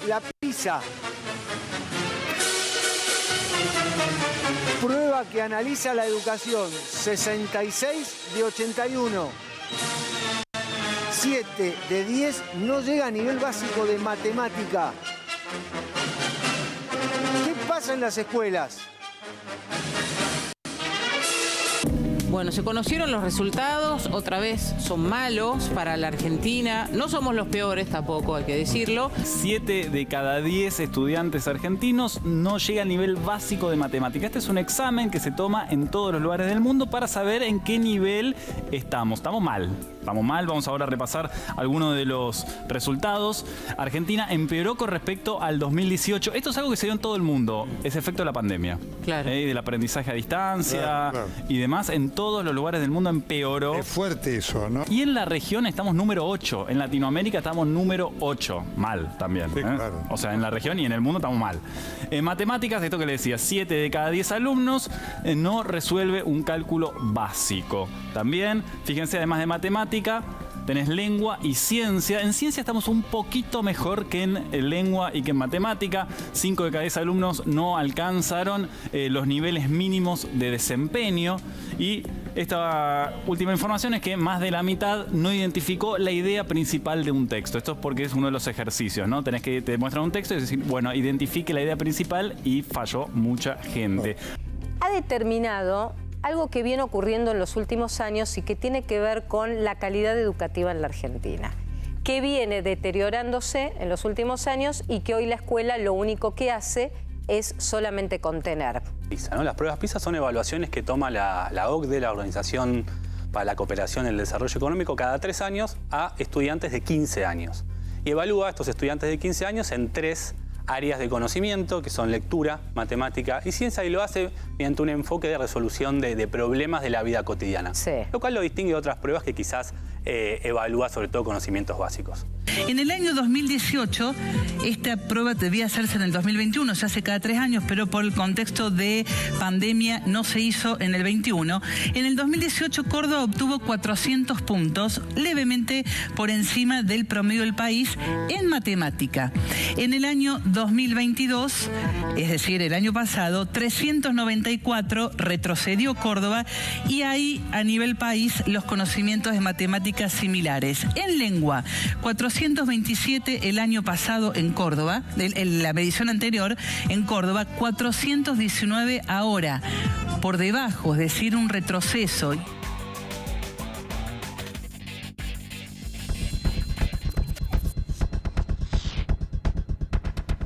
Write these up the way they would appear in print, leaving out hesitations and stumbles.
la PISA. Prueba que analiza la educación, 66 de 81. 7 de 10 no llega a nivel básico de matemática. ¿Qué pasa en las escuelas? Bueno, se conocieron los resultados, otra vez son malos para la Argentina. No somos los peores tampoco, hay que decirlo. 7 de cada 10 estudiantes argentinos no llega al nivel básico de matemática. Este es un examen que se toma en todos los lugares del mundo para saber en qué nivel estamos. Estamos mal, vamos ahora a repasar algunos de los resultados. Argentina empeoró con respecto al 2018. Esto es algo que se dio en todo el mundo, es efecto de la pandemia. Claro. Del aprendizaje a distancia, claro. Y demás. En todos los lugares del mundo empeoró. Es fuerte eso, ¿no? Y en la región estamos número 8. En Latinoamérica estamos número 8. Mal también. Sí, claro. O sea, en la región y en el mundo estamos mal. En matemáticas, esto que le decía, 7 de cada 10 alumnos no resuelve un cálculo básico. También, fíjense, además de matemática, tenés lengua y ciencia. En ciencia estamos un poquito mejor que en lengua y que en matemática. 5 de cada 10 alumnos no alcanzaron los niveles mínimos de desempeño. Y esta última información es que más de la mitad no identificó la idea principal de un texto. Esto es porque es uno de los ejercicios, ¿no? Tenés que te muestran un texto y decir, bueno, identifique la idea principal, y falló mucha gente. Ha determinado algo que viene ocurriendo en los últimos años y que tiene que ver con la calidad educativa en la Argentina, que viene deteriorándose en los últimos años y que hoy la escuela lo único que hace es solamente contener. PISA, ¿no? Las pruebas PISA son evaluaciones que toma la OCDE, la Organización para la Cooperación y el Desarrollo Económico, cada 3 años a estudiantes de 15 años. Y evalúa a estos estudiantes de 15 años en 3 áreas de conocimiento, que son lectura, matemática y ciencia, y lo hace mediante un enfoque de resolución de problemas de la vida cotidiana. Sí. Lo cual lo distingue de otras pruebas que quizás evalúa sobre todo conocimientos básicos. En el año 2018, esta prueba debía hacerse en el 2021, se hace cada 3 años, pero por el contexto de pandemia no se hizo en el 21. En el 2018, Córdoba obtuvo 400 puntos, levemente por encima del promedio del país en matemática. En el año 2022, es decir, el año pasado, 394 retrocedió Córdoba, y ahí a nivel país los conocimientos de matemáticas similares. En lengua, 427 el año pasado en Córdoba, en la medición anterior en Córdoba, 419 ahora, por debajo, es decir, un retroceso.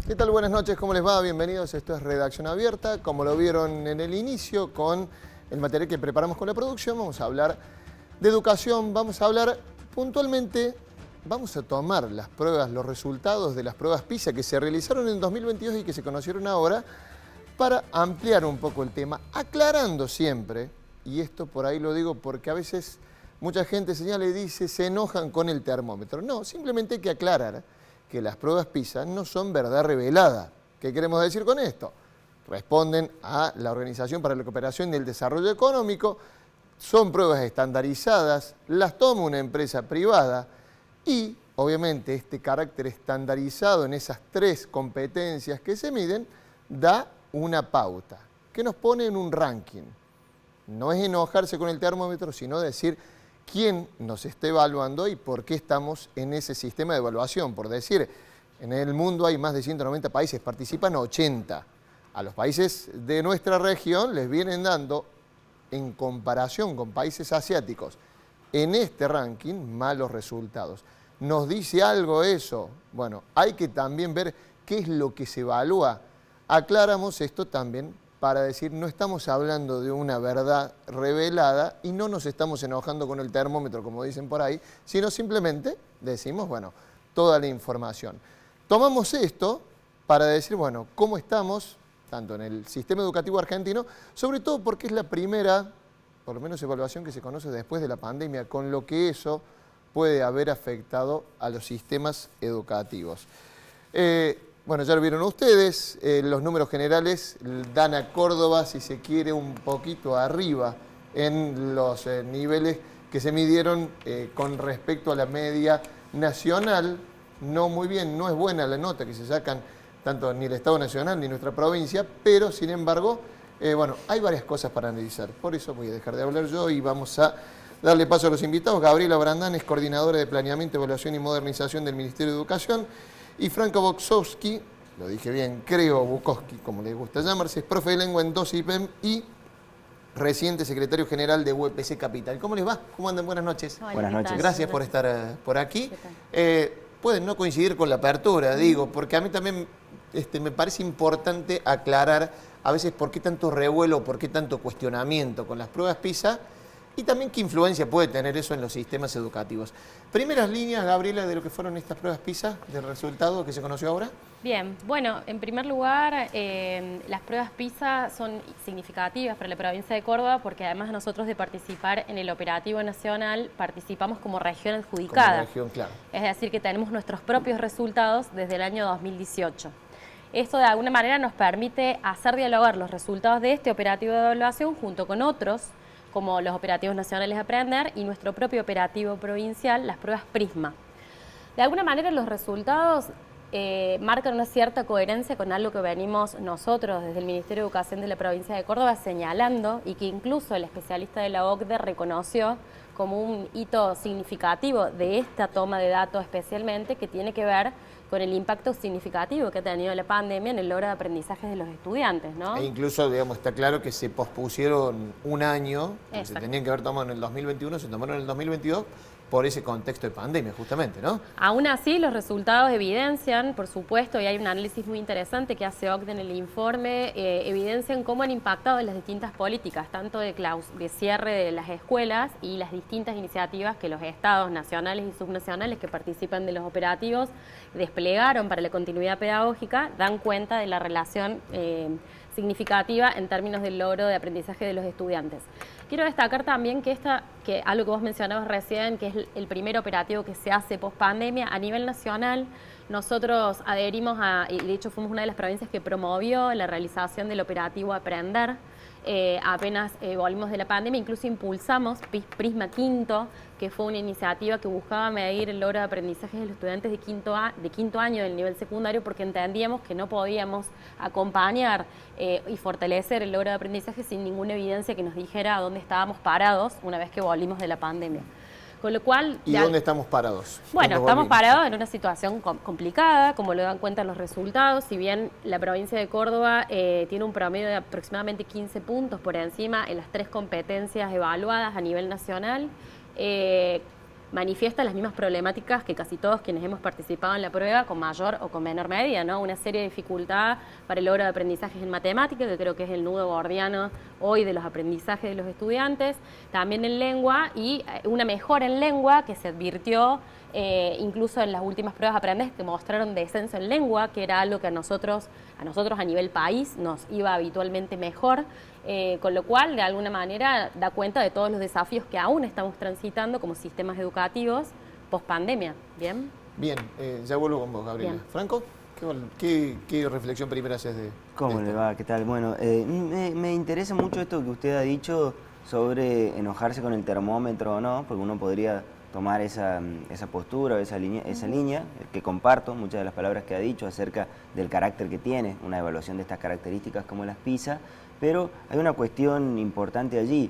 ¿Qué tal? Buenas noches, ¿cómo les va? Bienvenidos, esto es Redacción Abierta. Como lo vieron en el inicio con el material que preparamos con la producción, vamos a hablar de educación, vamos a hablar puntualmente, vamos a tomar las pruebas, los resultados de las pruebas PISA que se realizaron en 2022 y que se conocieron ahora, para ampliar un poco el tema, aclarando siempre, y esto por ahí lo digo porque a veces mucha gente señala y dice, se enojan con el termómetro. No, simplemente hay que aclarar que las pruebas PISA no son verdad revelada. ¿Qué queremos decir con esto? Responden a la Organización para la Cooperación y el Desarrollo Económico, son pruebas estandarizadas, las toma una empresa privada y, obviamente, este carácter estandarizado en esas 3 competencias que se miden da una pauta que nos pone en un ranking. No es enojarse con el termómetro, sino decir quién nos está evaluando y por qué estamos en ese sistema de evaluación. Por decir, en el mundo hay más de 190 países, participan 80. A los países de nuestra región les vienen dando, en comparación con países asiáticos, en este ranking, malos resultados. ¿Nos dice algo eso? Bueno, hay que también ver qué es lo que se evalúa. Aclaramos esto también para decir, no estamos hablando de una verdad revelada y no nos estamos enojando con el termómetro, como dicen por ahí, sino simplemente decimos, bueno, toda la información. Tomamos esto para decir, bueno, cómo estamos tanto en el sistema educativo argentino, sobre todo porque es la primera, por lo menos, evaluación que se conoce después de la pandemia, con lo que eso puede haber afectado a los sistemas educativos. Bueno, ya lo vieron ustedes, los números generales dan a Córdoba, si se quiere, un poquito arriba en los niveles que se midieron con respecto a la media nacional. no muy bien, no es buena la nota que se sacan tanto ni el Estado Nacional ni nuestra provincia, pero sin embargo, bueno, hay varias cosas para analizar. Por eso voy a dejar de hablar yo y vamos a darle paso a los invitados. Gabriela Brandán es coordinadora de Planeamiento, Evaluación y Modernización del Ministerio de Educación. Y Franco Bukowski, lo dije bien, creo Bukowski, como les gusta llamarse, es profe de lengua en 2 IPEM y reciente secretario general de UPC Capital. ¿Cómo les va? ¿Cómo andan? Buenas noches. Hola, buenas noches. Gracias por estar por aquí. Pueden no coincidir con la apertura, digo, porque a mí también me parece importante aclarar a veces por qué tanto revuelo, por qué tanto cuestionamiento con las pruebas PISA y también qué influencia puede tener eso en los sistemas educativos. Primeras líneas, Gabriela, de lo que fueron estas pruebas PISA, del resultado que se conoció ahora. Bien, bueno, en primer lugar, las pruebas PISA son significativas para la provincia de Córdoba porque además nosotros de participar en el operativo nacional, participamos como región adjudicada. Como región, claro. Es decir, que tenemos nuestros propios resultados desde el año 2018. Esto de alguna manera nos permite hacer dialogar los resultados de este operativo de evaluación junto con otros, como los operativos nacionales Aprender y nuestro propio operativo provincial, las pruebas Prisma. De alguna manera los resultados marcan una cierta coherencia con algo que venimos nosotros desde el Ministerio de Educación de la provincia de Córdoba señalando y que incluso el especialista de la OCDE reconoció como un hito significativo de esta toma de datos especialmente, que tiene que ver con el impacto significativo que ha tenido la pandemia en el logro de aprendizaje de los estudiantes, ¿no? E incluso, digamos, está claro que se pospusieron un año, se Exacto. tenían que haber tomado en el 2021, se tomaron en el 2022 por ese contexto de pandemia, justamente, ¿no? Aún así, los resultados evidencian, por supuesto, y hay un análisis muy interesante que hace OCDE en el informe, evidencian cómo han impactado las distintas políticas, tanto de cierre de las escuelas y las distintas iniciativas que los estados nacionales y subnacionales que participan de los operativos desplegaron para la continuidad pedagógica, dan cuenta de la relación significativa en términos del logro de aprendizaje de los estudiantes. Quiero destacar también que algo que vos mencionabas recién, que es el primer operativo que se hace post pandemia a nivel nacional. Nosotros adherimos y de hecho fuimos una de las provincias que promovió la realización del operativo Aprender. Apenas volvimos de la pandemia, incluso impulsamos Prisma Quinto, que fue una iniciativa que buscaba medir el logro de aprendizaje de los estudiantes de quinto año del nivel secundario, porque entendíamos que no podíamos acompañar y fortalecer el logro de aprendizaje sin ninguna evidencia que nos dijera a dónde estábamos parados una vez que volvimos de la pandemia. Con lo cual, ¿Y dónde estamos parados? Bueno, estamos parados en una situación complicada, como lo dan cuenta los resultados. Si bien la provincia de Córdoba tiene un promedio de aproximadamente 15 puntos por encima en las 3 competencias evaluadas a nivel nacional, manifiesta las mismas problemáticas que casi todos quienes hemos participado en la prueba, con mayor o con menor medida, ¿no? Una serie de dificultades para el logro de aprendizajes en matemática, que creo que es el nudo gordiano hoy de los aprendizajes de los estudiantes, también en lengua y una mejora en lengua que se advirtió incluso en las últimas pruebas Aprender, que mostraron descenso en lengua, que era algo que a nosotros a nivel país nos iba habitualmente mejor, con lo cual de alguna manera da cuenta de todos los desafíos que aún estamos transitando como sistemas educativos post pandemia. ¿Bien? Bien, ya vuelvo con vos, Gabriela. Bien. Franco, ¿qué reflexión primera haces de ¿Cómo esto? le va? ¿Qué tal? Bueno, me interesa mucho esto que usted ha dicho sobre enojarse con el termómetro o no, porque uno podría tomar esa postura, esa línea, que comparto muchas de las palabras que ha dicho acerca del carácter que tiene una evaluación de estas características como las PISA, pero hay una cuestión importante allí.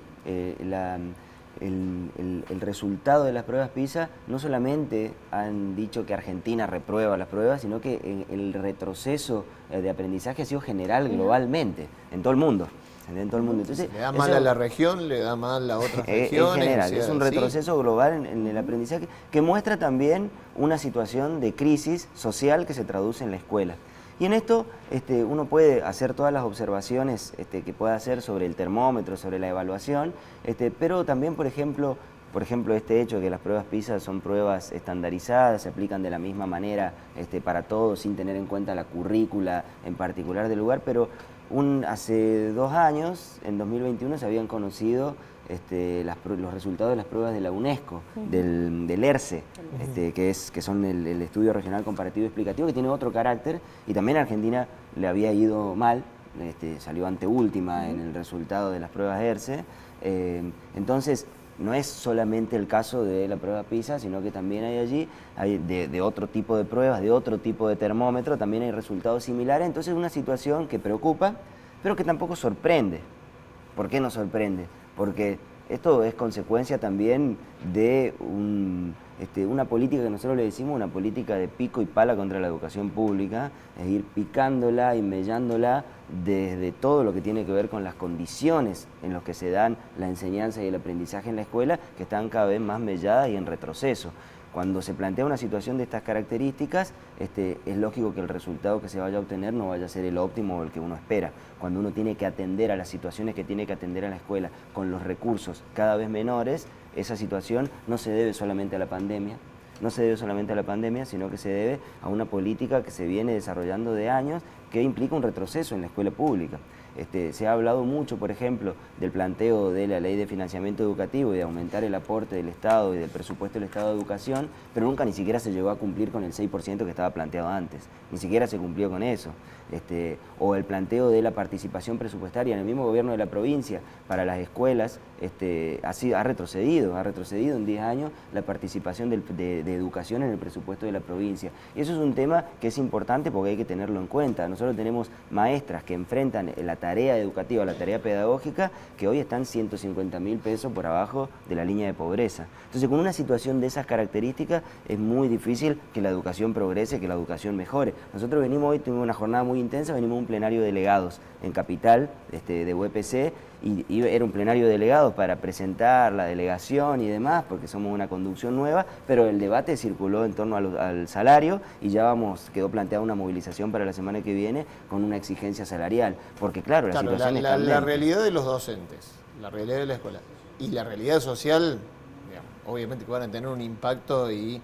El resultado de las pruebas PISA no solamente han dicho que Argentina reprueba las pruebas, sino que el retroceso de aprendizaje ha sido general globalmente, en todo el mundo. En todo el mundo. Entonces, le da mal a la región, le da mal a otras regiones. En general, es un retroceso global en el Uh-huh. aprendizaje que muestra también una situación de crisis social que se traduce en la escuela. Y en esto uno puede hacer todas las observaciones que pueda hacer sobre el termómetro, sobre la evaluación, pero también, por ejemplo, este hecho de que las pruebas PISA son pruebas estandarizadas, se aplican de la misma manera para todos, sin tener en cuenta la currícula en particular del lugar, pero hace 2 años, en 2021, se habían conocido los resultados de las pruebas de la UNESCO, del ERCE, que son el Estudio Regional Comparativo y Explicativo, que tiene otro carácter, y también a Argentina le había ido mal, salió anteúltima en el resultado de las pruebas ERCE. Entonces, no es solamente el caso de la prueba PISA, sino que también hay de otro tipo de pruebas, de otro tipo de termómetro, también hay resultados similares. Entonces es una situación que preocupa, pero que tampoco sorprende. ¿Por qué no sorprende? Porque esto es consecuencia también de una política que nosotros le decimos una política de pico y pala contra la educación pública, es ir picándola y mellándola desde todo lo que tiene que ver con las condiciones en las que se dan la enseñanza y el aprendizaje en la escuela, que están cada vez más melladas y en retroceso. Cuando se plantea una situación de estas características, es lógico que el resultado que se vaya a obtener no vaya a ser el óptimo o el que uno espera. Cuando uno tiene que atender a las situaciones que tiene que atender a la escuela con los recursos cada vez menores, esa situación no se debe solamente a la pandemia, sino que se debe a una política que se viene desarrollando de años que implica un retroceso en la escuela pública. Se ha hablado mucho, por ejemplo, del planteo de la ley de financiamiento educativo y de aumentar el aporte del Estado y del presupuesto del Estado de Educación, pero nunca ni siquiera se llegó a cumplir con el 6% que estaba planteado antes, ni siquiera se cumplió con eso. O el planteo de la participación presupuestaria en el mismo gobierno de la provincia para las escuelas, ha retrocedido en 10 años la participación de educación en el presupuesto de la provincia. Y eso es un tema que es importante porque hay que tenerlo en cuenta. Nosotros tenemos maestras que enfrentan la tarea educativa, la tarea pedagógica, que hoy están 150.000 pesos por abajo de la línea de pobreza. Entonces, con una situación de esas características, es muy difícil que la educación progrese, que la educación mejore. Nosotros venimos hoy, tuvimos una jornada muy intensa, venimos a un plenario de delegados en Capital, de UPC, y era un plenario de delegados para presentar la delegación y demás, porque somos una conducción nueva, pero el debate circuló en torno al salario y ya quedó planteada una movilización para la semana que viene con una exigencia salarial, porque claro, la situación es candente. La realidad de los docentes, la realidad de la escuela y la realidad social, digamos, obviamente que van a tener un impacto, y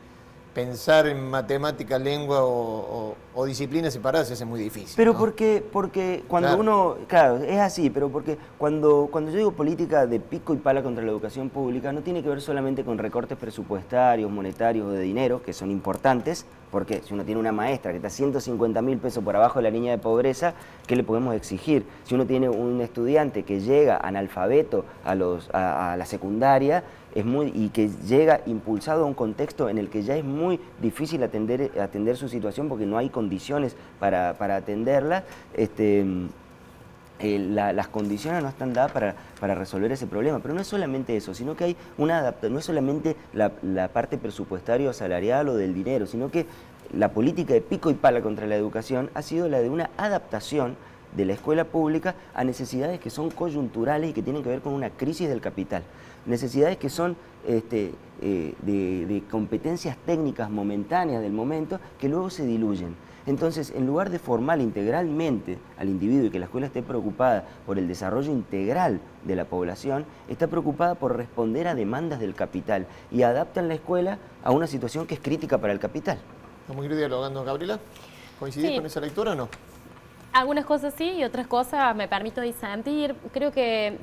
pensar en matemática, lengua o disciplinas separadas se hace muy difícil. Pero ¿no? porque cuando claro, es así, pero porque cuando yo digo política de pico y pala contra la educación pública, no tiene que ver solamente con recortes presupuestarios, monetarios o de dinero, que son importantes, porque si uno tiene una maestra que está 150.000 pesos por abajo de la línea de pobreza, ¿qué le podemos exigir? Si uno tiene un estudiante que llega analfabeto a la secundaria, y que llega impulsado a un contexto en el que ya es muy difícil atender su situación porque no hay condiciones para atenderla, las condiciones no están dadas para resolver ese problema. Pero no es solamente eso, sino que hay no es solamente la parte presupuestaria o salarial o del dinero, sino que la política de pico y pala contra la educación ha sido la de una adaptación de la escuela pública a necesidades que son coyunturales y que tienen que ver con una crisis del capital. Necesidades que son de competencias técnicas momentáneas del momento que luego se diluyen. Entonces, en lugar de formar integralmente al individuo y que la escuela esté preocupada por el desarrollo integral de la población, está preocupada por responder a demandas del capital y adaptan la escuela a una situación que es crítica para el capital. ¿Vamos a ir dialogando, Gabriela? ¿Coincidís con esa lectura o no? Algunas cosas sí y otras cosas me permito disentir. Creo que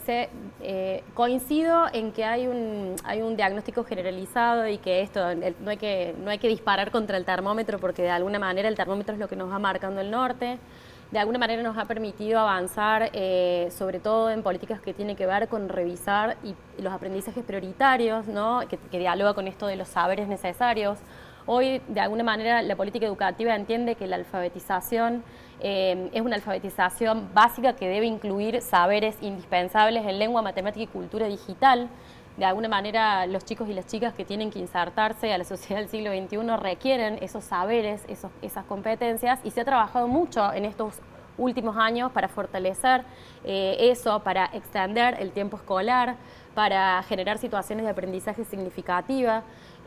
coincido en que hay un diagnóstico generalizado y que no hay que disparar contra el termómetro, porque de alguna manera el termómetro es lo que nos va marcando el norte. De alguna manera nos ha permitido avanzar, sobre todo en políticas que tienen que ver con revisar los aprendizajes prioritarios, ¿no? que dialoga con esto de los saberes necesarios. Hoy, de alguna manera, la política educativa entiende que la alfabetización es una alfabetización básica que debe incluir saberes indispensables en lengua, matemática y cultura digital. De alguna manera, los chicos y las chicas que tienen que insertarse a la sociedad del siglo XXI requieren esos saberes, esas competencias, y se ha trabajado mucho en estos últimos años para fortalecer eso, para extender el tiempo escolar, para generar situaciones de aprendizaje significativas.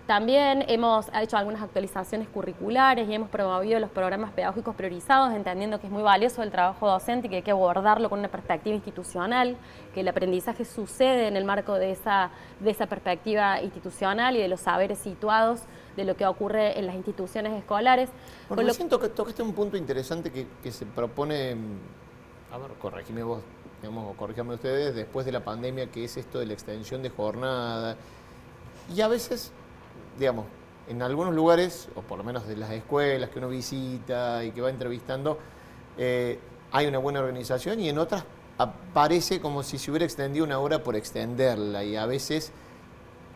También hemos hecho algunas actualizaciones curriculares y hemos promovido los programas pedagógicos priorizados, entendiendo que es muy valioso el trabajo docente y que hay que abordarlo con una perspectiva institucional, que el aprendizaje sucede en el marco de esa perspectiva institucional y de los saberes situados de lo que ocurre en las instituciones escolares. Bueno, recién tocaste un punto interesante que se propone, a ver, corregime vos, digamos, corríjame ustedes, después de la pandemia, que es esto de la extensión de jornada. Y a veces, digamos, en algunos lugares, o por lo menos de las escuelas que uno visita y que va entrevistando, hay una buena organización, y en otras parece como si se hubiera extendido una hora por extenderla, y a veces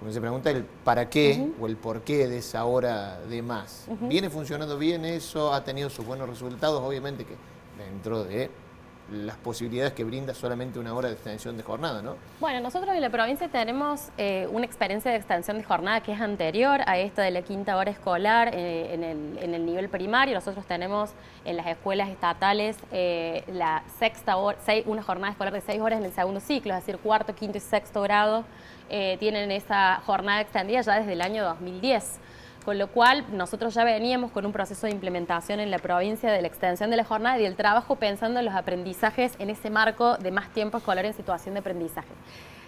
uno se pregunta el para qué o el por qué de esa hora de más. ¿Viene funcionando bien eso? ¿Ha tenido sus buenos resultados? Obviamente que dentro de las posibilidades que brinda solamente una hora de extensión de jornada, ¿no? Bueno, nosotros en la provincia tenemos una experiencia de extensión de jornada que es anterior a esta de la quinta hora escolar en el nivel primario. Nosotros tenemos en las escuelas estatales la sexta hora, una jornada escolar de 6 horas en el segundo ciclo, es decir, cuarto, quinto y sexto grado tienen esa jornada extendida ya desde el año 2010. Con lo cual, nosotros ya veníamos con un proceso de implementación en la provincia de la extensión de la jornada y del trabajo pensando en los aprendizajes en ese marco de más tiempo escolar en situación de aprendizaje.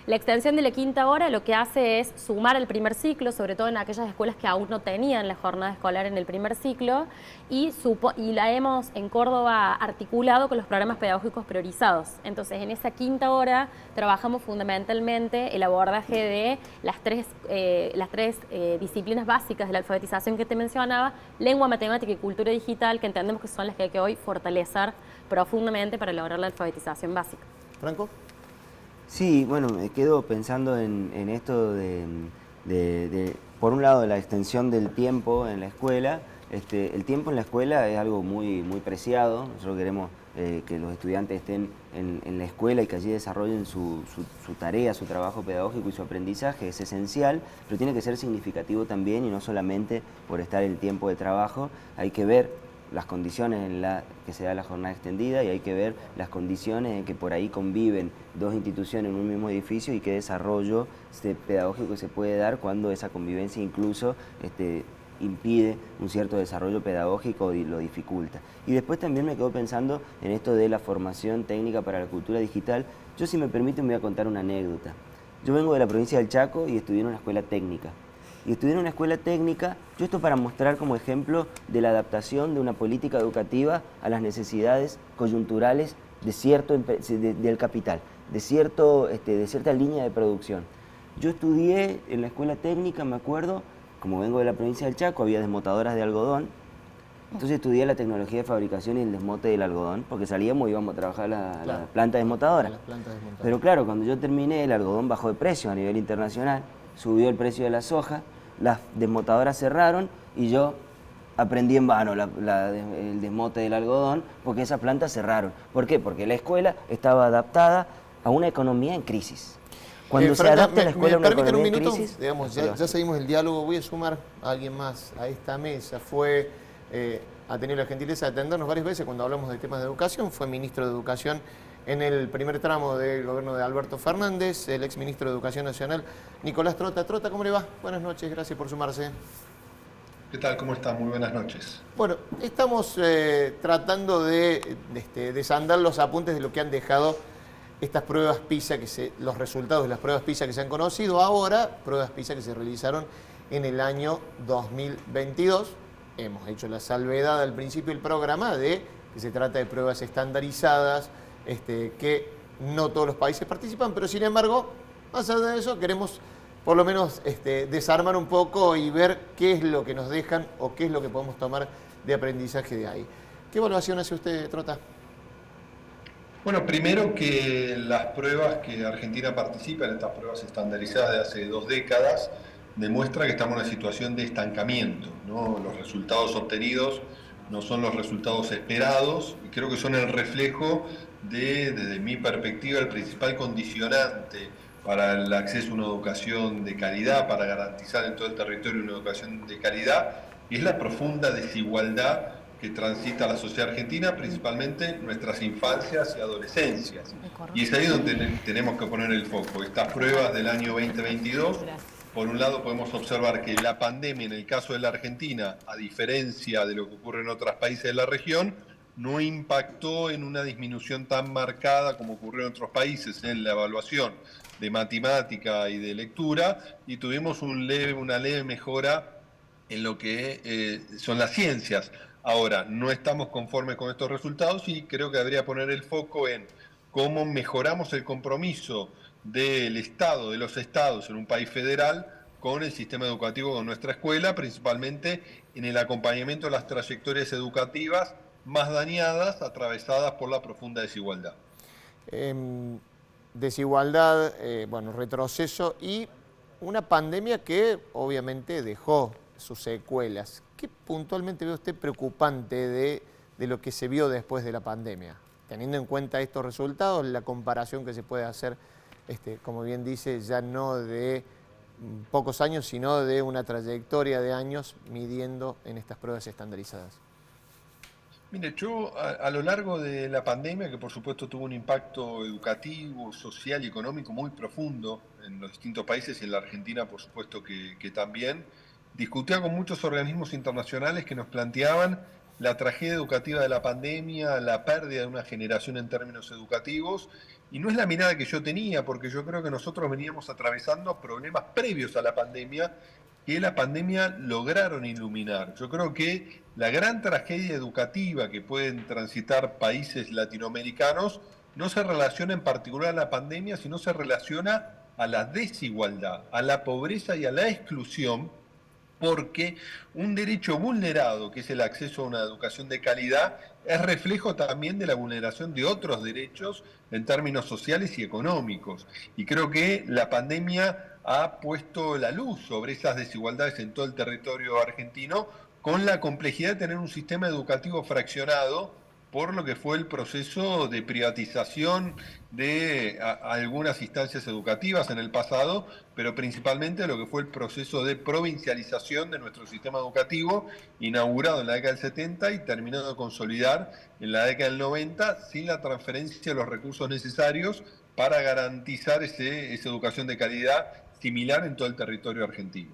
La extensión de la quinta hora lo que hace es sumar al primer ciclo, sobre todo en aquellas escuelas que aún no tenían la jornada escolar en el primer ciclo, y la hemos en Córdoba articulado con los programas pedagógicos priorizados. Entonces, en esa quinta hora trabajamos fundamentalmente el abordaje de las tres disciplinas básicas de la alfabetización que te mencionaba, lengua, matemática y cultura digital, que entendemos que son las que hay que hoy fortalecer profundamente para lograr la alfabetización básica. ¿Franco? Sí, bueno, me quedo pensando en esto por un lado, la extensión del tiempo en la escuela. El tiempo en la escuela es algo muy preciado. Nosotros queremos que los estudiantes estén en la escuela y que allí desarrollen su tarea, su trabajo pedagógico y su aprendizaje. Es esencial, pero tiene que ser significativo también, y no solamente por estar el tiempo de trabajo. Hay que ver las condiciones en las que se da la jornada extendida, y hay que ver las condiciones en que por ahí conviven dos instituciones en un mismo edificio y qué desarrollo pedagógico se puede dar cuando esa convivencia incluso impide un cierto desarrollo pedagógico y lo dificulta. Y después también me quedo pensando en esto de la formación técnica para la cultura digital. Yo, si me permiten, voy a contar una anécdota. Yo vengo de la provincia del Chaco y estudié en una escuela técnica. Yo esto para mostrar como ejemplo de la adaptación de una política educativa a las necesidades coyunturales del capital, de cierta línea de producción. Yo estudié en la escuela técnica, me acuerdo, como vengo de la provincia del Chaco, había desmotadoras de algodón. Entonces estudié la tecnología de fabricación y el desmote del algodón, porque salíamos y íbamos a trabajar a la planta desmotadora. Pero claro, cuando yo terminé, el algodón bajó de precio a nivel internacional, subió el precio de la soja, las desmotadoras cerraron y yo aprendí en vano el desmote del algodón, porque esas plantas cerraron. ¿Por qué? Porque la escuela estaba adaptada a una economía en crisis. Cuando se adapta la escuela a una economía en crisis... Digamos, ya seguimos el diálogo. Voy a sumar a alguien más a esta mesa. Ha tenido la gentileza de atendernos varias veces cuando hablamos de temas de educación. Fue ministro de Educación en el primer tramo del gobierno de Alberto Fernández, el exministro de Educación Nacional, Nicolás Trota. Trota, ¿cómo le va? Buenas noches, gracias por sumarse. ¿Qué tal? ¿Cómo está? Muy buenas noches. Bueno, estamos tratando de desandar los apuntes de lo que han dejado estas pruebas PISA, los resultados de las pruebas PISA que se han conocido ahora, pruebas PISA que se realizaron en el año 2022. Hemos hecho la salvedad al principio del programa de que se trata de pruebas estandarizadas, que no todos los países participan, pero sin embargo, más allá de eso, queremos por lo menos desarmar un poco y ver qué es lo que nos dejan o qué es lo que podemos tomar de aprendizaje de ahí. ¿Qué evaluación hace usted, Trota? Bueno, primero que las pruebas que Argentina participa, en estas pruebas estandarizadas de hace 2 décadas, demuestra que estamos en una situación de estancamiento, ¿no? Los resultados obtenidos no son los resultados esperados, y creo que son el reflejo desde mi perspectiva, el principal condicionante para el acceso a una educación de calidad, para garantizar en todo el territorio una educación de calidad, y es la profunda desigualdad que transita la sociedad argentina, principalmente nuestras infancias y adolescencias. Y es ahí donde tenemos que poner el foco. Estas pruebas del año 2022, por un lado podemos observar que la pandemia en el caso de la Argentina, a diferencia de lo que ocurre en otros países de la región, no impactó en una disminución tan marcada como ocurrió en otros países en la evaluación de matemática y de lectura, y tuvimos una leve mejora en lo que son las ciencias. Ahora, no estamos conformes con estos resultados y creo que debería poner el foco en cómo mejoramos el compromiso del Estado, de los estados en un país federal con el sistema educativo, con nuestra escuela, principalmente en el acompañamiento de las trayectorias educativas más dañadas, atravesadas por la profunda desigualdad. Desigualdad, retroceso y una pandemia que obviamente dejó sus secuelas. ¿Qué puntualmente ve usted preocupante de lo que se vio después de la pandemia? Teniendo en cuenta estos resultados, la comparación que se puede hacer, como bien dice, ya no de pocos años, sino de una trayectoria de años midiendo en estas pruebas estandarizadas. Mire, yo a lo largo de la pandemia, que por supuesto tuvo un impacto educativo, social y económico muy profundo en los distintos países y en la Argentina por supuesto que también, discutía con muchos organismos internacionales que nos planteaban la tragedia educativa de la pandemia, la pérdida de una generación en términos educativos, y no es la mirada que yo tenía, porque yo creo que nosotros veníamos atravesando problemas previos a la pandemia que la pandemia lograron iluminar. Yo creo que la gran tragedia educativa que pueden transitar países latinoamericanos no se relaciona en particular a la pandemia, sino se relaciona a la desigualdad, a la pobreza y a la exclusión, porque un derecho vulnerado, que es el acceso a una educación de calidad, es reflejo también de la vulneración de otros derechos en términos sociales y económicos. Y creo que la pandemia ha puesto la luz sobre esas desigualdades en todo el territorio argentino, con la complejidad de tener un sistema educativo fraccionado por lo que fue el proceso de privatización de algunas instancias educativas en el pasado, pero principalmente lo que fue el proceso de provincialización de nuestro sistema educativo, inaugurado en la década del 70 y terminado de consolidar en la década del 90, sin la transferencia de los recursos necesarios para garantizar esa educación de calidad similar en todo el territorio argentino.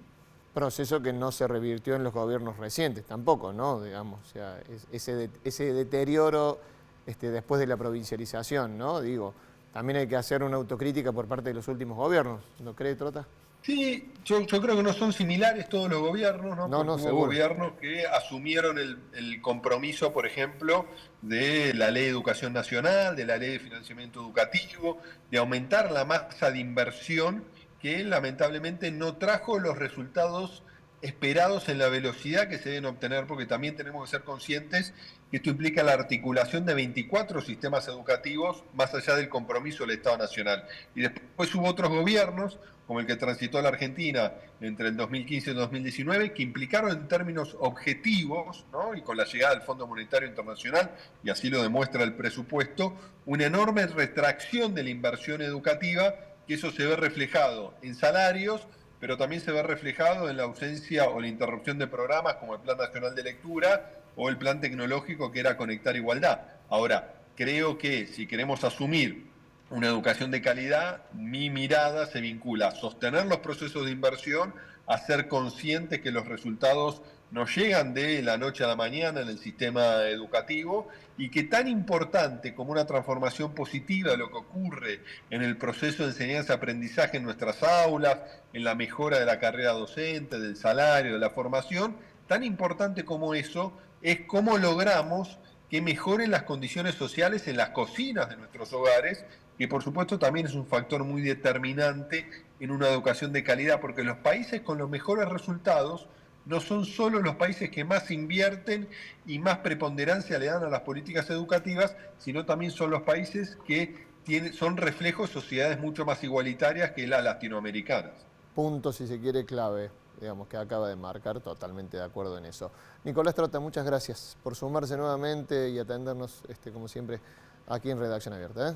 Proceso que no se revirtió en los gobiernos recientes tampoco, ¿no? Digamos, o sea, ese deterioro después de la provincialización, ¿no? Digo, también hay que hacer una autocrítica por parte de los últimos gobiernos, ¿no cree, Trota? Sí, yo creo que no son similares todos los gobiernos, ¿no? No, Hubo seguro. gobiernos que asumieron el compromiso, por ejemplo, de la Ley de Educación Nacional, de la Ley de Financiamiento Educativo, de aumentar la masa de inversión, que lamentablemente no trajo los resultados esperados en la velocidad que se deben obtener, porque también tenemos que ser conscientes que esto implica la articulación de 24 sistemas educativos más allá del compromiso del Estado Nacional. Y después hubo otros gobiernos, como el que transitó la Argentina entre el 2015 y el 2019, que implicaron en términos objetivos, ¿no? Y con la llegada del Fondo Monetario Internacional, y así lo demuestra el presupuesto, una enorme retracción de la inversión educativa, que eso se ve reflejado en salarios, pero también se ve reflejado en la ausencia o la interrupción de programas como el Plan Nacional de Lectura o el Plan Tecnológico que era Conectar Igualdad. Ahora, creo que si queremos asumir una educación de calidad, mi mirada se vincula a sostener los procesos de inversión, a ser conscientes que los resultados no llegan de la noche a la mañana en el sistema educativo, y que tan importante como una transformación positiva de lo que ocurre en el proceso de enseñanza-aprendizaje en nuestras aulas, en la mejora de la carrera docente, del salario, de la formación, tan importante como eso es cómo logramos que mejoren las condiciones sociales en las cocinas de nuestros hogares, que por supuesto también es un factor muy determinante en una educación de calidad, porque los países con los mejores resultados no son solo los países que más invierten y más preponderancia le dan a las políticas educativas, sino también son los países que son reflejos de sociedades mucho más igualitarias que las latinoamericanas. Punto, si se quiere, clave, digamos, que acaba de marcar, totalmente de acuerdo en eso. Nicolás Trota, muchas gracias por sumarse nuevamente y atendernos, como siempre, aquí en Redacción Abierta.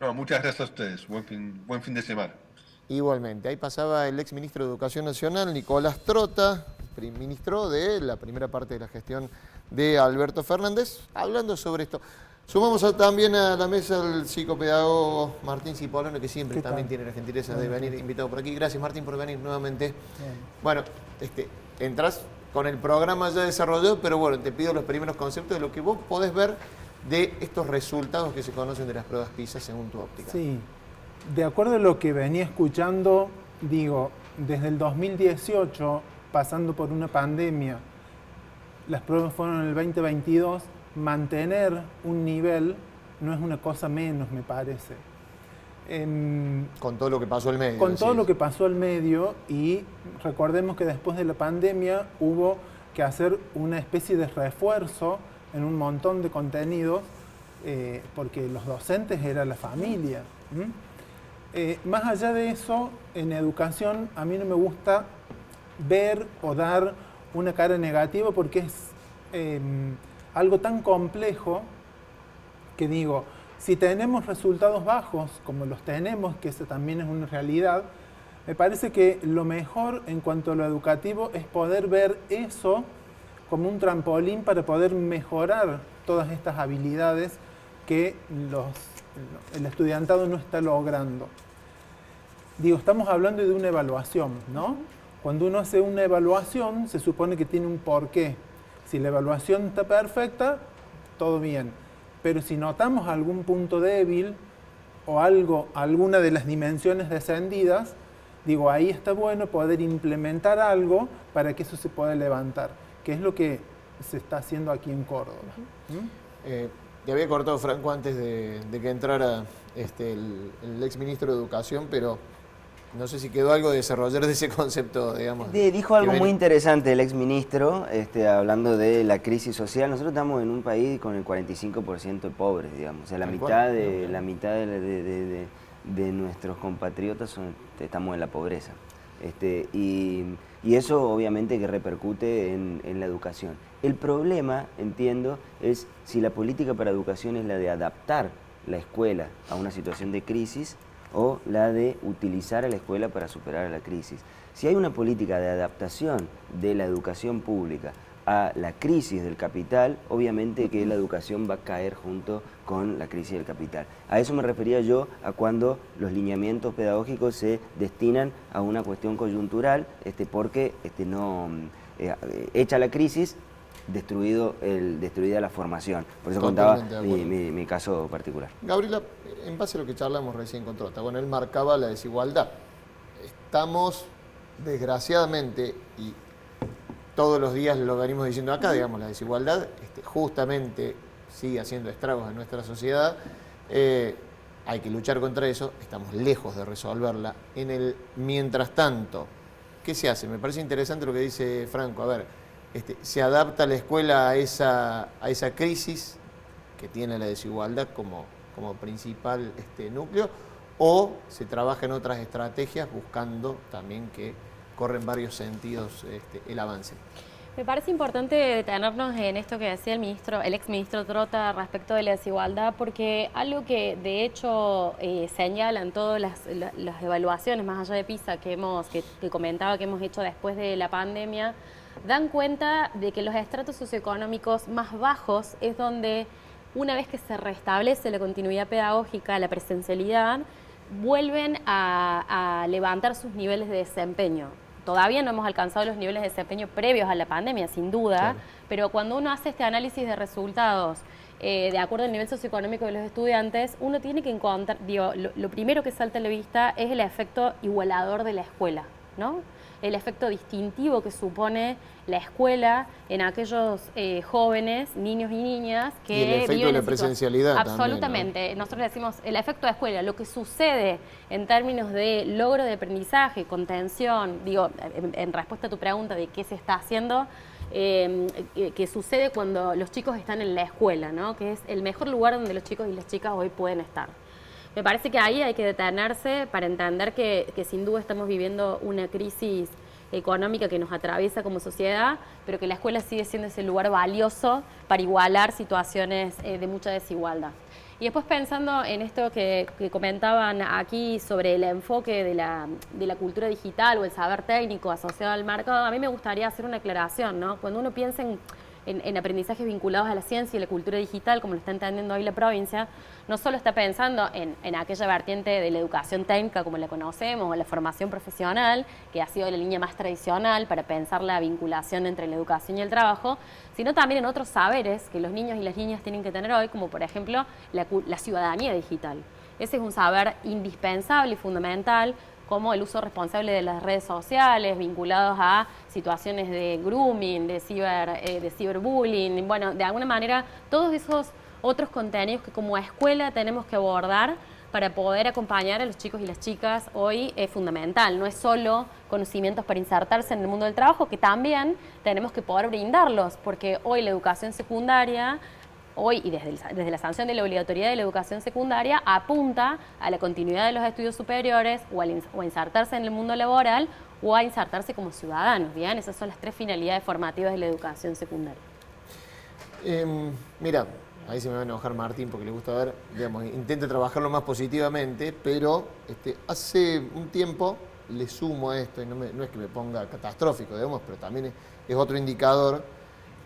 No, muchas gracias a ustedes. Buen fin de semana. Igualmente, ahí pasaba el ex ministro de Educación Nacional, Nicolás Trota, ministro de la primera parte de la gestión de Alberto Fernández, hablando sobre esto. Sumamos también a la mesa al psicopedagogo Martín Cipollone, que siempre también tiene la gentileza de venir invitado por aquí. Gracias, Martín, por venir nuevamente. Bien. Bueno, entras con el programa ya desarrollado, pero bueno, te pido los primeros conceptos de lo que vos podés ver de estos resultados que se conocen de las pruebas PISA según tu óptica. Sí. De acuerdo a lo que venía escuchando, digo, desde el 2018, pasando por una pandemia, las pruebas fueron en el 2022, mantener un nivel no es una cosa menos, me parece. Con todo lo que pasó al medio. Con todo lo que pasó al medio, y recordemos que después de la pandemia hubo que hacer una especie de refuerzo en un montón de contenidos, porque los docentes era la familia. Más allá de eso, en educación a mí no me gusta ver o dar una cara negativa porque es algo tan complejo que digo, si tenemos resultados bajos, como los tenemos, que eso también es una realidad, me parece que lo mejor en cuanto a lo educativo es poder ver eso como un trampolín para poder mejorar todas estas habilidades que el estudiantado no está logrando. Digo, estamos hablando de una evaluación, ¿no? Cuando uno hace una evaluación, se supone que tiene un porqué. Si la evaluación está perfecta, todo bien. Pero si notamos algún punto débil o alguna de las dimensiones descendidas, digo, ahí está bueno poder implementar algo para que eso se pueda levantar, que es lo que se está haciendo aquí en Córdoba. Te había cortado, Franco, antes de que entrara el exministro de Educación, pero no sé si quedó algo de desarrollar de ese concepto, digamos. Dijo algo muy interesante el exministro, hablando de la crisis social. Nosotros estamos en un país con el 45% de pobres, digamos. O sea, la mitad de nuestros compatriotas estamos en la pobreza. Y eso obviamente que repercute en la educación. El problema, entiendo, es si la política para educación es la de adaptar la escuela a una situación de crisis o la de utilizar a la escuela para superar la crisis. Si hay una política de adaptación de la educación pública a la crisis del capital, obviamente que la educación va a caer junto con la crisis del capital. A eso me refería yo a cuando los lineamientos pedagógicos se destinan a una cuestión coyuntural, porque hecha la crisis, destruida la formación. Por eso contaba mi caso particular. Gabriela, en base a lo que charlamos recién con Trota, bueno, él marcaba la desigualdad. Estamos, desgraciadamente, y todos los días lo venimos diciendo acá, digamos, la desigualdad justamente sigue haciendo estragos en nuestra sociedad. Hay que luchar contra eso, estamos lejos de resolverla. Mientras tanto, ¿qué se hace? Me parece interesante lo que dice Franco. A ver, ¿se adapta la escuela a esa crisis que tiene la desigualdad como principal núcleo? ¿O se trabaja en otras estrategias buscando también que corre en varios sentidos el avance? Me parece importante detenernos en esto que decía el exministro Trota respecto de la desigualdad, porque algo que de hecho señalan todas las evaluaciones, más allá de PISA que comentaba que hemos hecho después de la pandemia, dan cuenta de que los estratos socioeconómicos más bajos es donde, una vez que se restablece la continuidad pedagógica, la presencialidad, vuelven a levantar sus niveles de desempeño. Todavía no hemos alcanzado los niveles de desempeño previos a la pandemia, sin duda, claro, pero cuando uno hace este análisis de resultados de acuerdo al nivel socioeconómico de los estudiantes, uno tiene que encontrar, lo primero que salta a la vista es el efecto igualador de la escuela, ¿no? El efecto distintivo que supone la escuela en aquellos jóvenes, niños y niñas que y el efecto viven de la presencialidad absolutamente. También, ¿no? Nosotros decimos el efecto de escuela, lo que sucede en términos de logro de aprendizaje, contención, en respuesta a tu pregunta de qué se está haciendo, que sucede cuando los chicos están en la escuela, ¿no? Que es el mejor lugar donde los chicos y las chicas hoy pueden estar. Me parece que ahí hay que detenerse para entender que sin duda estamos viviendo una crisis económica que nos atraviesa como sociedad, pero que la escuela sigue siendo ese lugar valioso para igualar situaciones de mucha desigualdad. Y después pensando en esto que comentaban aquí sobre el enfoque de la cultura digital o el saber técnico asociado al mercado, a mí me gustaría hacer una aclaración, ¿no? Cuando uno piensa en aprendizajes vinculados a la ciencia y la cultura digital, como lo está entendiendo hoy la provincia, no solo está pensando en aquella vertiente de la educación técnica como la conocemos, o la formación profesional, que ha sido la línea más tradicional para pensar la vinculación entre la educación y el trabajo, sino también en otros saberes que los niños y las niñas tienen que tener hoy, como por ejemplo la ciudadanía digital. Ese es un saber indispensable y fundamental, como el uso responsable de las redes sociales, vinculados a situaciones de grooming, de ciberbullying, bueno, de alguna manera todos esos otros contenidos que como escuela tenemos que abordar para poder acompañar a los chicos y las chicas hoy es fundamental. No es solo conocimientos para insertarse en el mundo del trabajo, que también tenemos que poder brindarlos, porque hoy la educación secundaria hoy y desde la sanción de la obligatoriedad de la educación secundaria apunta a la continuidad de los estudios superiores o a insertarse en el mundo laboral o a insertarse como ciudadanos, ¿bien? Esas son las 3 finalidades formativas de la educación secundaria. Mira, ahí se me va a enojar Martín porque le gusta ver, digamos, intenta trabajarlo más positivamente, pero hace un tiempo le sumo a esto, y no es que me ponga catastrófico, digamos, pero también es otro indicador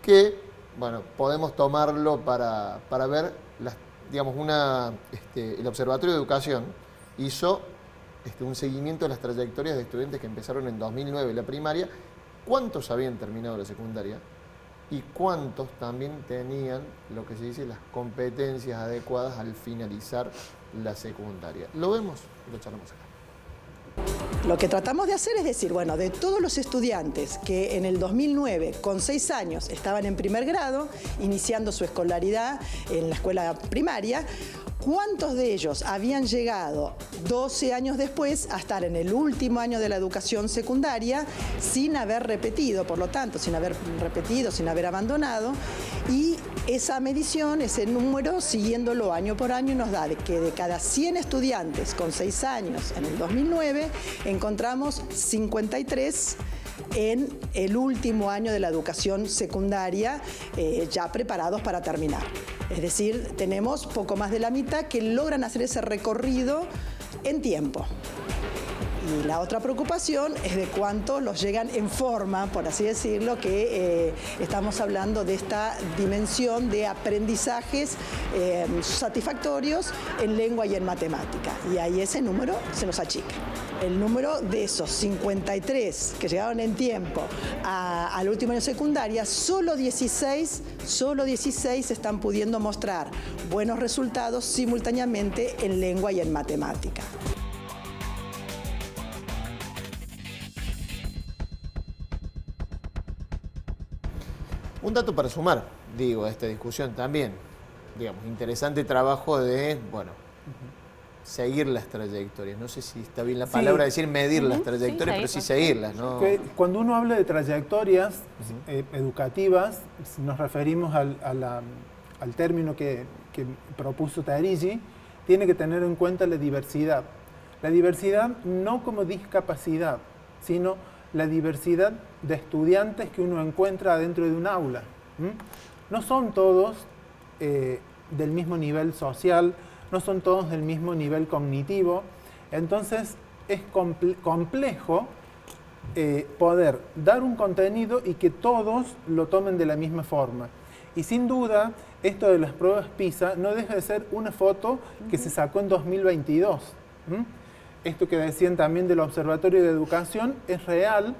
que, bueno, podemos tomarlo para ver, digamos, el Observatorio de Educación hizo un seguimiento de las trayectorias de estudiantes que empezaron en 2009 la primaria, cuántos habían terminado la secundaria y cuántos también tenían lo que se dice las competencias adecuadas al finalizar la secundaria. Lo vemos y lo charlamos acá. Lo que tratamos de hacer es decir, bueno, de todos los estudiantes que en el 2009, con 6 años, estaban en primer grado, iniciando su escolaridad en la escuela primaria, ¿cuántos de ellos habían llegado 12 años después a estar en el último año de la educación secundaria sin haber repetido, por lo tanto, sin haber repetido, sin haber abandonado? Y esa medición, ese número, siguiéndolo año por año, nos da que de cada 100 estudiantes con 6 años en el 2009, encontramos 53 en el último año de la educación secundaria, ya preparados para terminar. Es decir, tenemos poco más de la mitad que logran hacer ese recorrido en tiempo. Y la otra preocupación es de cuántos los llegan en forma, por así decirlo, que estamos hablando de esta dimensión de aprendizajes satisfactorios en lengua y en matemática. Y ahí ese número se nos achica. El número de esos 53 que llegaron en tiempo al último año de secundaria, solo 16 están pudiendo mostrar buenos resultados simultáneamente en lengua y en matemática. Un dato para sumar, digo, a esta discusión también, digamos, interesante trabajo de, bueno, seguir las trayectorias. No sé si está bien la palabra decir medir las trayectorias, pero sí seguirlas, ¿no? Cuando uno habla de trayectorias educativas, nos referimos al término que propuso Tarigi, tiene que tener en cuenta la diversidad. La diversidad no como discapacidad, sino la diversidad de estudiantes que uno encuentra dentro de un aula. No son todos del mismo nivel social, no son todos del mismo nivel cognitivo, entonces es complejo poder dar un contenido y que todos lo tomen de la misma forma. Y sin duda, esto de las pruebas PISA no deja de ser una foto que se sacó en 2022. Esto que decían también del Observatorio de Educación es real,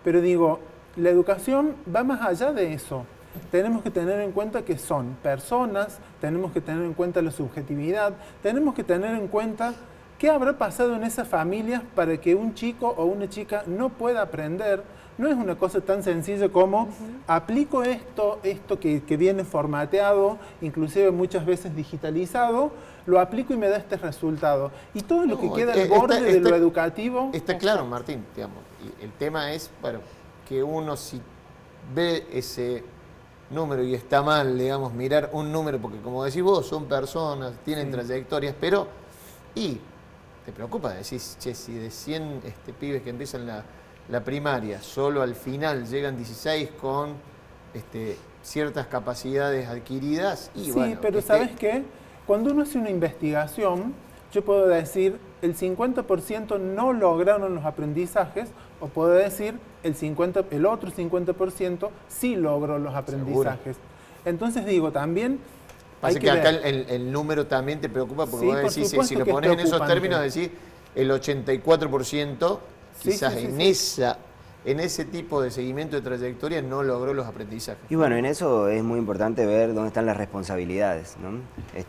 pero digo, la educación va más allá de eso. Tenemos que tener en cuenta que son personas, tenemos que tener en cuenta la subjetividad, tenemos que tener en cuenta qué habrá pasado en esas familias para que un chico o una chica no pueda aprender. No es una cosa tan sencilla como aplico esto que viene formateado, inclusive muchas veces digitalizado, lo aplico y me da este resultado. Y todo lo que queda al borde de lo educativo... Está claro, Martín, digamos. El tema es, bueno, que uno si ve ese número y está mal, digamos, mirar un número, porque como decís vos, son personas, tienen trayectorias, pero... Y te preocupa, decís, che, si de 100 pibes que empiezan la primaria, solo al final llegan 16 con ciertas capacidades adquiridas. Y sí, bueno, pero ¿sabes qué? Cuando uno hace una investigación, yo puedo decir el 50% no lograron los aprendizajes, o puedo decir el otro 50% sí logró los aprendizajes. Seguro. Entonces digo, también... Pasa que acá el número también te preocupa, porque vos decís, si lo pones en esos términos, decís el 84% quizás en ese tipo de seguimiento de trayectoria no logró los aprendizajes. Y bueno, en eso es muy importante ver dónde están las responsabilidades, ¿no?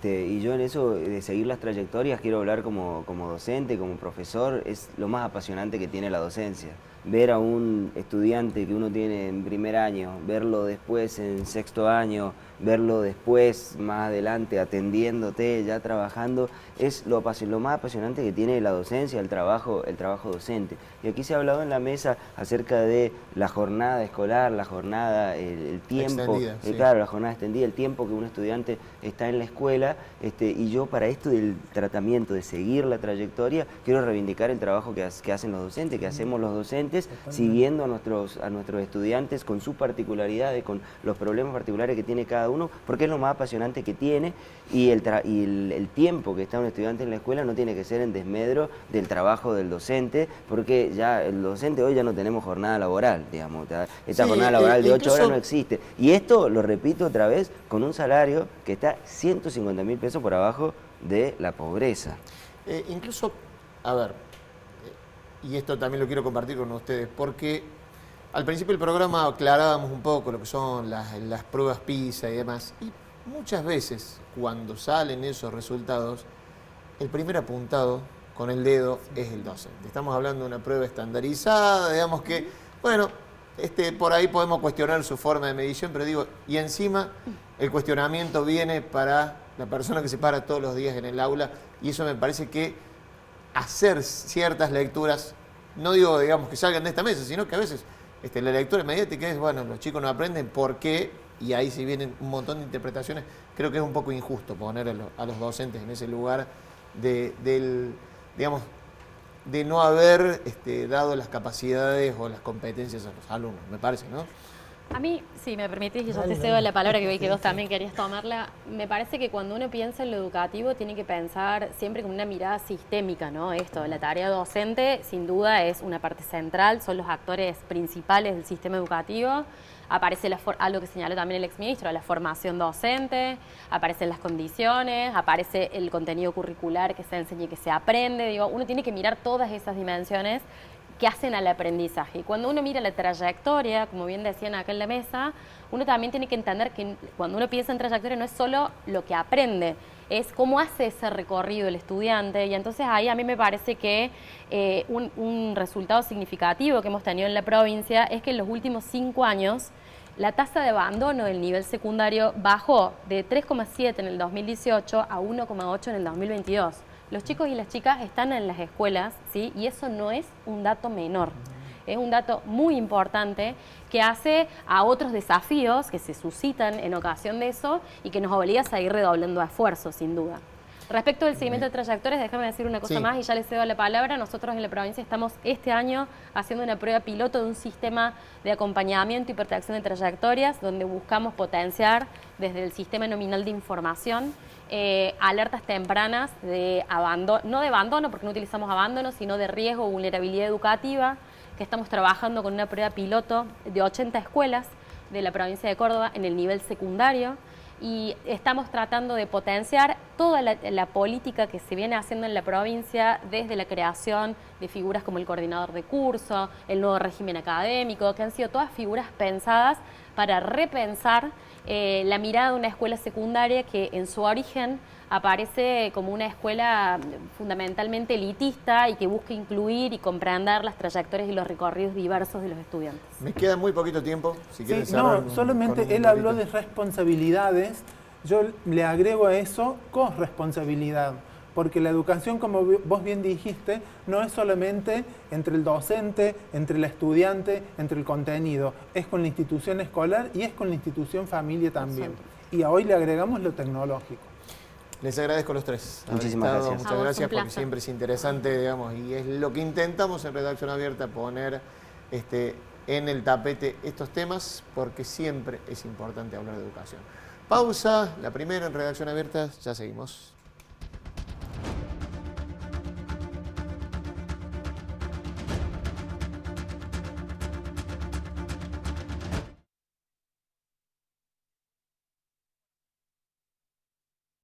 Y yo en eso de seguir las trayectorias quiero hablar como docente, como profesor, es lo más apasionante que tiene la docencia. ver a un estudiante que uno tiene en primer año, verlo después en sexto año, verlo después, más adelante, atendiéndote, ya trabajando, es lo más apasionante que tiene la docencia, el trabajo docente. Y aquí se ha hablado en la mesa acerca de la jornada escolar, la jornada, el tiempo, extendida, sí. claro, la jornada extendida, el tiempo que un estudiante está en la escuela, y yo para esto del tratamiento, de seguir la trayectoria, quiero reivindicar el trabajo que hacen los docentes, que hacemos los docentes, siguiendo a nuestros estudiantes con sus particularidades, con los problemas particulares que tiene cada uno, porque es lo más apasionante que tiene, y el tiempo que está un estudiante en la escuela no tiene que ser en desmedro del trabajo del docente, porque ya el docente hoy ya no tenemos jornada laboral, digamos, esta jornada laboral de 8 horas no existe. Y esto, lo repito otra vez, con un salario que está 150.000 pesos por abajo de la pobreza. Incluso, a ver, y esto también lo quiero compartir con ustedes, porque al principio del programa aclarábamos un poco lo que son las pruebas PISA y demás, y muchas veces cuando salen esos resultados, el primer apuntado con el dedo es el docente. Estamos hablando de una prueba estandarizada, digamos que, bueno, por ahí podemos cuestionar su forma de medición, pero digo, y encima el cuestionamiento viene para la persona que se para todos los días en el aula, y eso me parece que hacer ciertas lecturas, no digo, digamos, que salgan de esta mesa, sino que a veces la lectura mediática es, bueno, los chicos no aprenden por qué, y ahí si vienen un montón de interpretaciones, creo que es un poco injusto poner a los docentes en ese lugar digamos, de no haber dado las capacidades o las competencias a los alumnos, me parece, ¿no? A mí, si me permitís, y yo te cedo la palabra, que vi que vos también querías tomarla, me parece que cuando uno piensa en lo educativo tiene que pensar siempre con una mirada sistémica, ¿no? La tarea docente sin duda es una parte central, son los actores principales del sistema educativo. Aparece algo que señaló también el exministro, la formación docente, aparecen las condiciones, aparece el contenido curricular que se enseña y que se aprende. Digo, uno tiene que mirar todas esas dimensiones que hacen al aprendizaje. Y cuando uno mira la trayectoria, como bien decían acá en la mesa, uno también tiene que entender que cuando uno piensa en trayectoria no es solo lo que aprende, es cómo hace ese recorrido el estudiante. Y entonces ahí a mí me parece que un resultado significativo que hemos tenido en la provincia es que en los últimos 5 años la tasa de abandono del nivel secundario bajó de 3,7 en el 2018 a 1,8 en el 2022. Los chicos y las chicas están en las escuelas, ¿sí? Y eso no es un dato menor. Es un dato muy importante que hace a otros desafíos que se suscitan en ocasión de eso y que nos obliga a seguir redoblando esfuerzos, sin duda. Respecto del seguimiento de trayectorias, déjame decir una cosa más y ya les cedo la palabra. Nosotros en la provincia estamos este año haciendo una prueba piloto de un sistema de acompañamiento y protección de trayectorias donde buscamos potenciar desde el sistema nominal de información alertas tempranas de abandono, no de abandono porque no utilizamos abandono, sino de riesgo o vulnerabilidad educativa, que estamos trabajando con una prueba piloto de 80 escuelas de la provincia de Córdoba en el nivel secundario. Y estamos tratando de potenciar toda la política que se viene haciendo en la provincia, desde la creación de figuras como el coordinador de curso, el nuevo régimen académico, que han sido todas figuras pensadas para repensar la mirada de una escuela secundaria que en su origen aparece como una escuela fundamentalmente elitista y que busca incluir y comprender las trayectorias y los recorridos diversos de los estudiantes. Me queda muy poquito tiempo, si quieres no, solamente él habló de responsabilidades, yo le agrego a eso corresponsabilidad, porque la educación, como vos bien dijiste, no es solamente entre el docente, entre el estudiante, entre el contenido, es con la institución escolar y es con la institución familia también. Y a hoy le agregamos lo tecnológico. Les agradezco a los tres. Muchísimas gracias. Muchas gracias porque siempre es interesante, digamos, y es lo que intentamos en Redacción Abierta, poner en el tapete estos temas, porque siempre es importante hablar de educación. Pausa, la primera en Redacción Abierta, ya seguimos.